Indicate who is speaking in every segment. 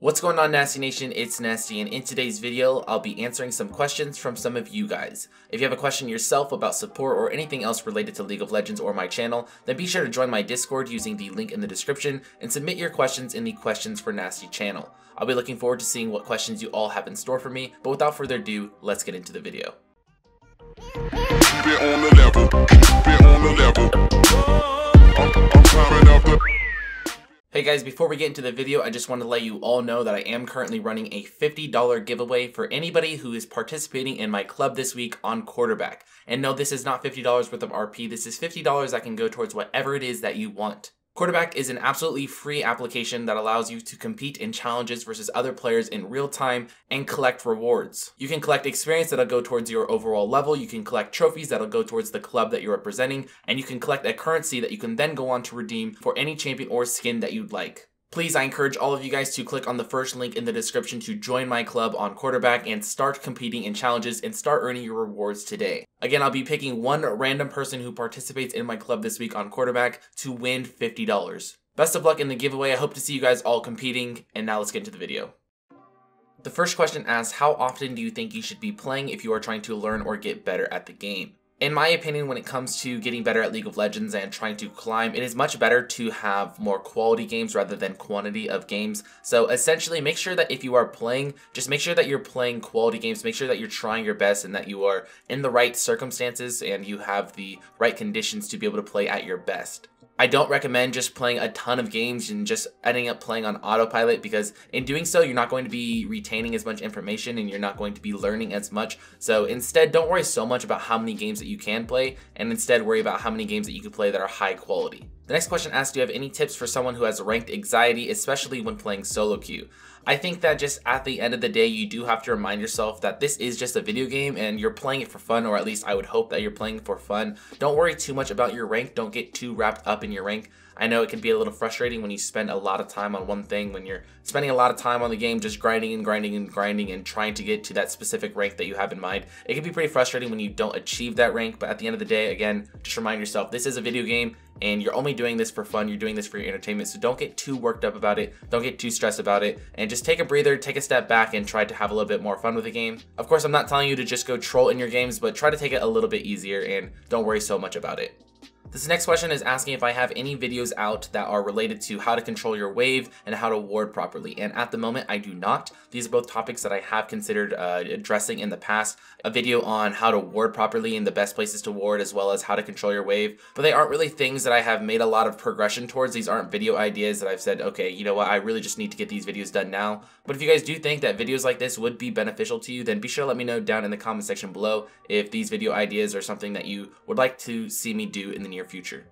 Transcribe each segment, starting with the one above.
Speaker 1: What's going on, Nasteey Nation? It's Nasteey, and in today's video, I'll be answering some questions from some of you guys. If you have a question yourself about support or anything else related to League of Legends or my channel, then be sure to join my Discord using the link in the description and submit your questions in the Questions for Nasteey channel. I'll be looking forward to seeing what questions you all have in store for me, but without further ado, let's get into the video. Hey guys, before we get into the video, I just want to let you all know that I am currently running a $50 giveaway for anybody who is participating in my club this week on quarterback. And no, this is not $50 worth of RP, this is $50 that can go towards whatever it is that you want. Quarterback is an absolutely free application that allows you to compete in challenges versus other players in real time and collect rewards. You can collect experience that'll go towards your overall level, you can collect trophies that'll go towards the club that you're representing, and you can collect a currency that you can then go on to redeem for any champion or skin that you'd like. Please, I encourage all of you guys to click on the first link in the description to join my club on quarterback and start competing in challenges and start earning your rewards today. Again, I'll be picking one random person who participates in my club this week on quarterback to win $50. Best of luck in the giveaway. I hope to see you guys all competing, and now let's get into the video. The first question asks, how often do you think you should be playing if you are trying to learn or get better at the game? In my opinion, when it comes to getting better at League of Legends and trying to climb, it is much better to have more quality games rather than quantity of games. So essentially, make sure that if you are playing, just make sure that you're playing quality games, make sure that you're trying your best and that you are in the right circumstances and you have the right conditions to be able to play at your best. I don't recommend just playing a ton of games and just ending up playing on autopilot, because in doing so, you're not going to be retaining as much information and you're not going to be learning as much. So instead, don't worry so much about how many games that you can play, and instead worry about how many games that you can play that are high quality. The next question asks, do you have any tips for someone who has ranked anxiety, especially when playing solo queue? I think that just at the end of the day, you do have to remind yourself that this is just a video game and you're playing it for fun, or at least I would hope that you're playing for fun. Don't worry too much about your rank. Don't get too wrapped up in your rank. I know it can be a little frustrating when you spend a lot of time on one thing, when you're spending a lot of time on the game just grinding and grinding and grinding and trying to get to that specific rank that you have in mind. It can be pretty frustrating when you don't achieve that rank, but at the end of the day, again, just remind yourself this is a video game and you're only doing this for fun, you're doing this for your entertainment, so don't get too worked up about it, don't get too stressed about it, and just take a breather, take a step back, and try to have a little bit more fun with the game. Of course, I'm not telling you to just go troll in your games, but try to take it a little bit easier and don't worry so much about it. This next question is asking if I have any videos out that are related to how to control your wave and how to ward properly, and at the moment I do not. These are both topics that I have considered addressing in the past. A video on how to ward properly and the best places to ward, as well as how to control your wave, but they aren't really things that I have made a lot of progression towards. These aren't video ideas that I've said, okay, you know what, I really just need to get these videos done now. But if you guys do think that videos like this would be beneficial to you, then be sure to let me know down in the comment section below if these video ideas are something that you would like to see me do in the near future.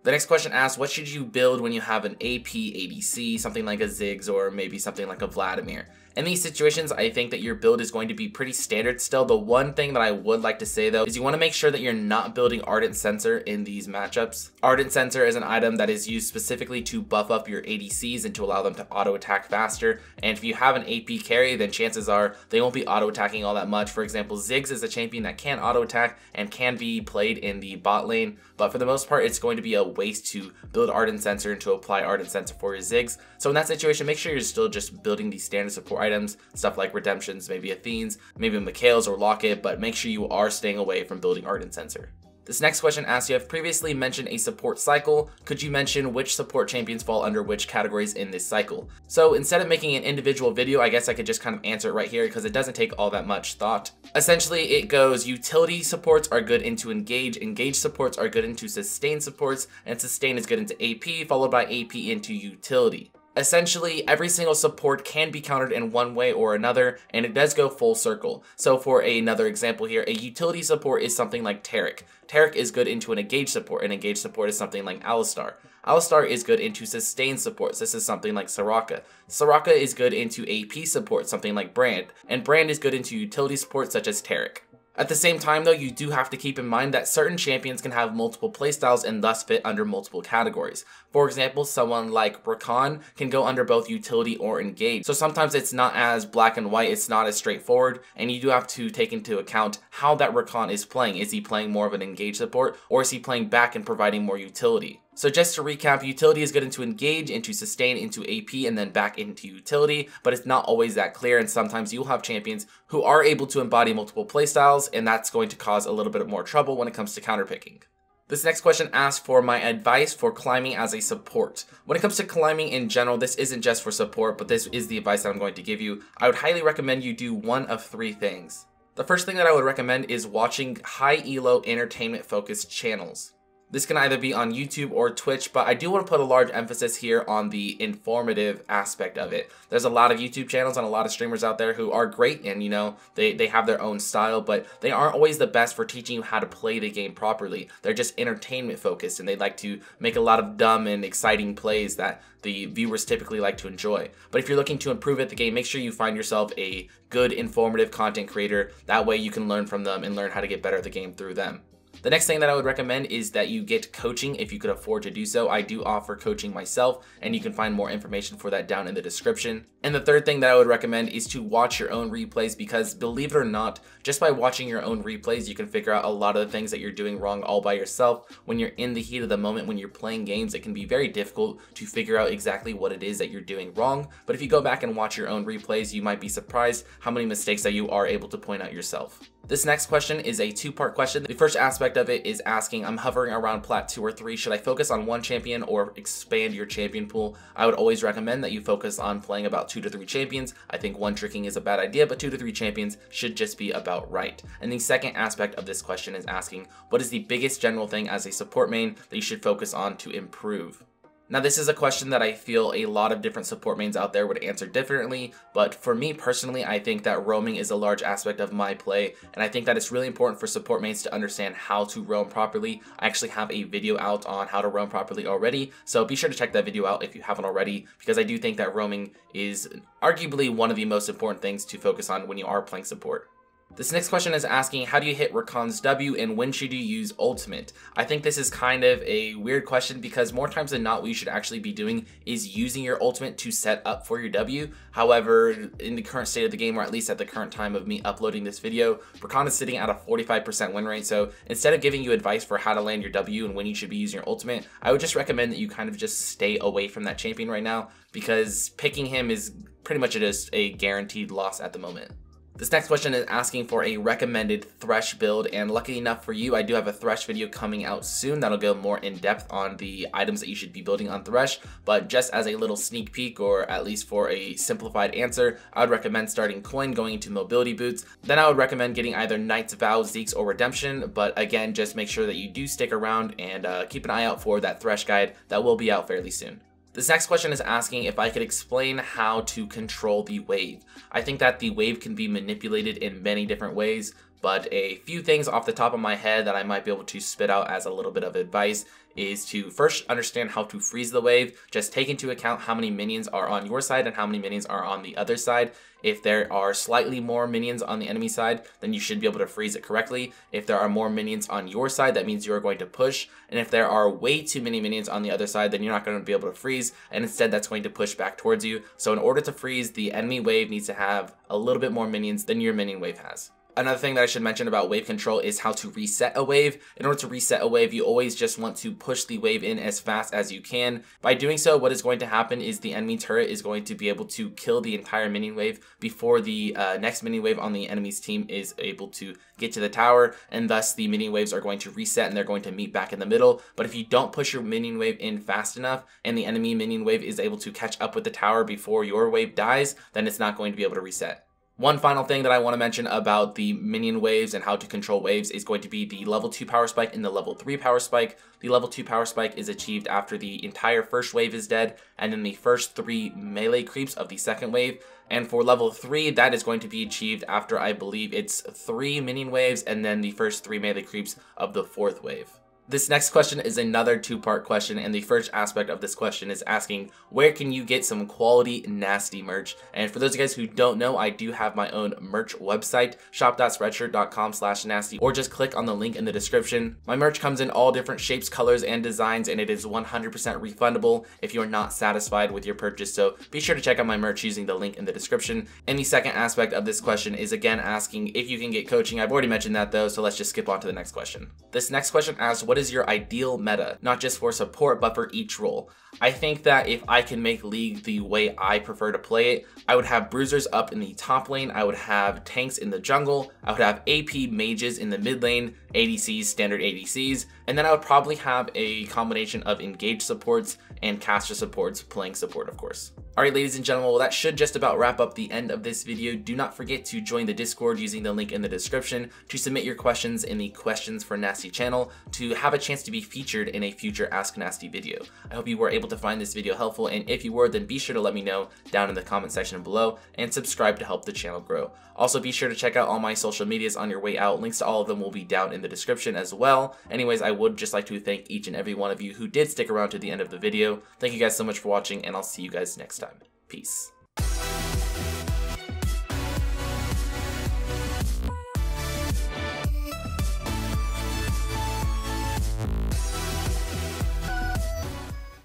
Speaker 1: The next question asks, what should you build when you have an AP ADC, something like a Ziggs or maybe something like a Vladimir? In these situations, I think that your build is going to be pretty standard still. The one thing that I would like to say though is you want to make sure that you're not building Ardent Sensor in these matchups. Ardent Sensor is an item that is used specifically to buff up your ADCs and to allow them to auto attack faster. And if you have an AP carry, then chances are they won't be auto attacking all that much. For example, Ziggs is a champion that can auto attack and can be played in the bot lane, but for the most part, it's going to be a waste to build Ardent Sensor and to apply Ardent Sensor for your Ziggs. So in that situation, make sure you're still just building these standard support items, stuff like Redemptions, maybe Athenes, maybe Mikhail's or Locket, but make sure you are staying away from building Ardent Sensor. This next question asks, you have previously mentioned a support cycle. Could you mention which support champions fall under which categories in this cycle? So instead of making an individual video, I guess I could just kind of answer it right here because it doesn't take all that much thought. Essentially, it goes, utility supports are good into engage, engage supports are good into sustain supports, and sustain is good into AP, followed by AP into utility. Essentially, every single support can be countered in one way or another, and it does go full circle. So for another example here, a utility support is something like Taric. Taric is good into an engage support, and engage support is something like Alistar. Alistar is good into sustain supports. This is something like Soraka. Soraka is good into AP support, something like Brand, and Brand is good into utility support such as Taric. At the same time though, you do have to keep in mind that certain champions can have multiple playstyles and thus fit under multiple categories. For example, someone like Rakan can go under both utility or engage. So sometimes it's not as black and white, it's not as straightforward, and you do have to take into account how that Rakan is playing. Is he playing more of an engage support, or is he playing back and providing more utility? So just to recap, utility is good into engage, into sustain, into AP, and then back into utility, but it's not always that clear, and sometimes you'll have champions who are able to embody multiple playstyles, and that's going to cause a little bit more trouble when it comes to counterpicking. This next question asks for my advice for climbing as a support. When it comes to climbing in general, this isn't just for support, but this is the advice that I'm going to give you. I would highly recommend you do one of three things. The first thing that I would recommend is watching high elo entertainment focused channels. This can either be on YouTube or Twitch, but I do want to put a large emphasis here on the informative aspect of it. There's a lot of YouTube channels and a lot of streamers out there who are great and, you know, they have their own style, but they aren't always the best for teaching you how to play the game properly. They're just entertainment focused and they like to make a lot of dumb and exciting plays that the viewers typically like to enjoy. But if you're looking to improve at the game, make sure you find yourself a good informative content creator. That way you can learn from them and learn how to get better at the game through them. The next thing that I would recommend is that you get coaching if you could afford to do so. I do offer coaching myself, and you can find more information for that down in the description. And the third thing that I would recommend is to watch your own replays, because believe it or not, just by watching your own replays, you can figure out a lot of the things that you're doing wrong all by yourself. When you're in the heat of the moment, when you're playing games, it can be very difficult to figure out exactly what it is that you're doing wrong. But if you go back and watch your own replays, you might be surprised how many mistakes that you are able to point out yourself. This next question is a two-part question. The first aspect of it is asking, I'm hovering around plat 2 or 3. Should I focus on one champion or expand your champion pool? I would always recommend that you focus on playing about 2 to 3 champions. I think one tricking is a bad idea, but 2 to 3 champions should just be about right. And the second aspect of this question is asking, what is the biggest general thing as a support main that you should focus on to improve? Now, this is a question that I feel a lot of different support mains out there would answer differently, but for me personally, I think that roaming is a large aspect of my play, and I think that it's really important for support mains to understand how to roam properly. I actually have a video out on how to roam properly already, so be sure to check that video out if you haven't already, because I do think that roaming is arguably one of the most important things to focus on when you are playing support. This next question is asking, how do you hit Rakan's W and when should you use ultimate? I think this is kind of a weird question because more times than not what you should actually be doing is using your ultimate to set up for your W. However, in the current state of the game, or at least at the current time of me uploading this video, Rakan is sitting at a 45% win rate, so instead of giving you advice for how to land your W and when you should be using your ultimate, I would just recommend that you kind of just stay away from that champion right now because picking him is pretty much just a guaranteed loss at the moment. This next question is asking for a recommended Thresh build, and lucky enough for you, I do have a Thresh video coming out soon that'll go more in depth on the items that you should be building on Thresh, but just as a little sneak peek, or at least for a simplified answer, I would recommend starting Coin, going into mobility boots. Then I would recommend getting either Knight's Vow, Zeke's, or Redemption, but again, just make sure that you do stick around and keep an eye out for that Thresh guide that will be out fairly soon. This next question is asking if I could explain how to control the wave. I think that the wave can be manipulated in many different ways, but a few things off the top of my head that I might be able to spit out as a little bit of advice is to first understand how to freeze the wave. Just take into account how many minions are on your side and how many minions are on the other side. If there are slightly more minions on the enemy side, then you should be able to freeze it correctly. If there are more minions on your side, that means you are going to push. And if there are way too many minions on the other side, then you're not going to be able to freeze, and instead that's going to push back towards you. So in order to freeze, the enemy wave needs to have a little bit more minions than your minion wave has. Another thing that I should mention about wave control is how to reset a wave. In order to reset a wave, you always just want to push the wave in as fast as you can. By doing so, what is going to happen is the enemy turret is going to be able to kill the entire minion wave before the next minion wave on the enemy's team is able to get to the tower, and thus the minion waves are going to reset and they're going to meet back in the middle. But if you don't push your minion wave in fast enough and the enemy minion wave is able to catch up with the tower before your wave dies, then it's not going to be able to reset. One final thing that I want to mention about the minion waves and how to control waves is going to be the level 2 power spike and the level 3 power spike. The level 2 power spike is achieved after the entire first wave is dead and then the first 3 melee creeps of the second wave. And for level 3, that is going to be achieved after, I believe it's 3 minion waves and then the first 3 melee creeps of the 4th wave. This next question is another two-part question, and the first aspect of this question is asking, where can you get some quality Nasteey merch? And for those of you guys who don't know, I do have my own merch website, shop.spreadshirt.com/Nasteey, or just click on the link in the description. My merch comes in all different shapes, colors, and designs, and it is 100% refundable if you're not satisfied with your purchase, so be sure to check out my merch using the link in the description. And the second aspect of this question is again asking if you can get coaching. I've already mentioned that though, so let's just skip on to the next question. This next question asks, what is your ideal meta, not just for support, but for each role. I think that if I can make League the way I prefer to play it, I would have bruisers up in the top lane, I would have tanks in the jungle, I would have AP mages in the mid lane, ADCs, standard ADCs, and then I would probably have a combination of engaged supports and caster supports playing support, of course. Alright, ladies and gentlemen, well, that should just about wrap up the end of this video. Do not forget to join the Discord using the link in the description to submit your questions in the Questions for Nasteey channel to have a chance to be featured in a future Ask Nasteey video. I hope you were able to find this video helpful, and if you were, then be sure to let me know down in the comment section below and subscribe to help the channel grow. Also, be sure to check out all my social medias on your way out. Links to all of them will be down in the description as well. Anyways, I would just like to thank each and every one of you who did stick around to the end of the video. Thank you guys so much for watching, and I'll see you guys next time. Peace.